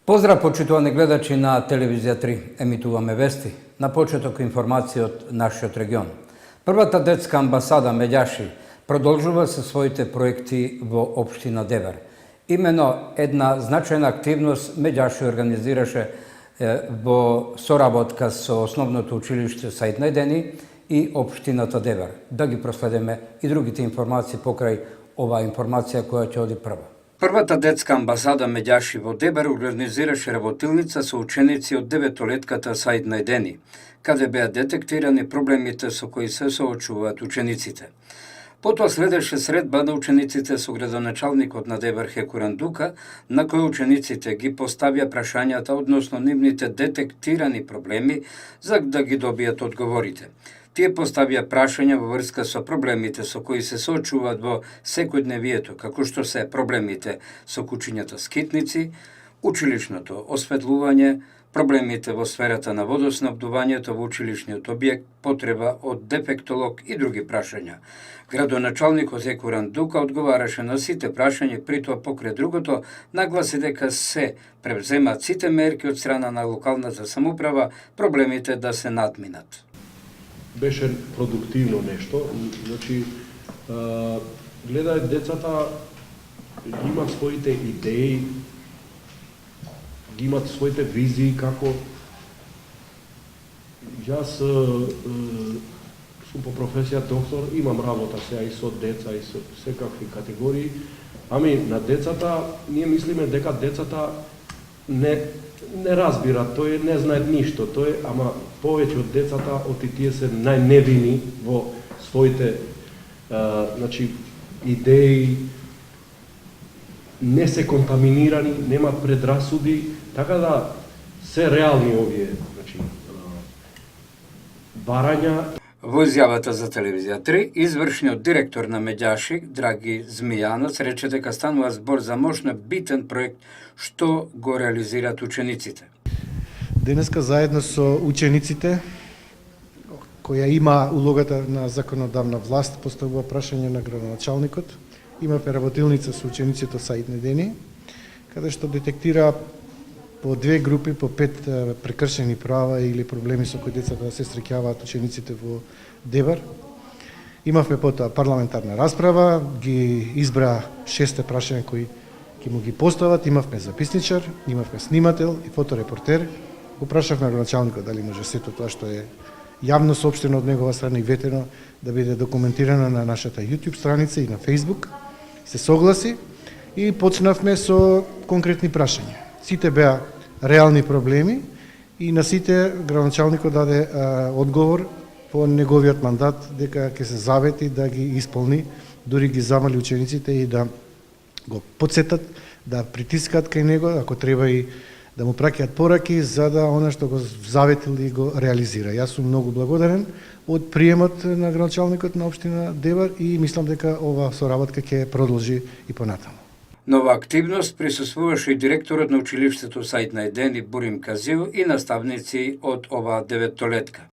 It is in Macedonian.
Поздрав, почитувани гледачи на Телевизија 3. Емитуваме вести. На почеток информации од нашиот регион. Првата детска амбасада Меѓаши продолжува со своите проекти во општина Девер. Имено една значајна активност Меѓаши организираше во соработка со основното училиште Саид Најдени и општината Девер. Да ги проследиме и другите информации покрај оваа информација која ќе оди прва. Првата детска амбасада Меѓаши во Дебар организираше работилница со ученици од 9-летката Саид Најдени, каде беа детектирани проблемите со кои се соочуваат учениците. Потоа следеше средба на учениците со градоначалникот на Дебар Хекуран Дука, на кој учениците ги поставија прашањата односно нивните детектирани проблеми за да ги добијат одговорите. Тие поставија прашања во врска со проблемите со кои се соочуваат во секојдневието, како што се проблемите со кучињата скитници, училишното осветлување, проблемите во сферата на водоснабдувањето во училишниот објект, потреба од дефектолог и други прашања. Градоначалникот Екуран Дука одговараше на сите прашања, при тоа покрај другото нагласи дека се превземат сите мерки од страна на локалната самоуправа проблемите да се надминат. Беше продуктивно нешто, значи гледаат децата, имат своите идеи, имат своите визии како. Јас сум по професија доктор, имам работа сега и со деца и со секакви категории, ами на децата ние мислиме дека децата не разбират, тој не знаат ништо, ама повеќе од децата, од тие се најневини во своите значи идеи, не се контаминирани, немаат предрасуди, така да се реални овие значи барања. Во изјавата за Телевизија 3, извршниот директор на Меѓаши, Драги Змијанац, рече дека станува збор за мощно битен проект што го реализираат учениците. Денеска заедно со учениците, која има улогата на законодавна власт, поставува прашање на градоначалникот. Имаме работилница со учениците Саид Најдени, каде што детектира по две групи, по 5 прекршени права или проблеми со кои децата се среќаваат учениците во Девар. Имавме потоа парламентарна расправа, ги избра 6 прашања кои ќе му ги постават, имавме записничар, имавме снимател и фоторепортер. Го прашавме градоначалникот дали може сето тоа што е јавно соопштено од негова страна и ветено да биде документирано на нашата YouTube страница и на Facebook. Се согласи и почнавме со конкретни прашања. Сите беа реални проблеми и на сите градоначалникот даде одговор по неговиот мандат дека ќе се завети да ги исполни, дури ги замали учениците и да го потсетат, да притискаат кај него, ако треба и да му праќаат пораки за да она што го заветил и го реализира. Јас сум многу благодарен од приемот на градоначалникот на општина Девар и мислам дека ова соработка ќе продолжи и понатаму. Нова активност присуствуваше и директорот на училиштето Саид Најдени Бурим Казио и наставници од оваа 9-летка.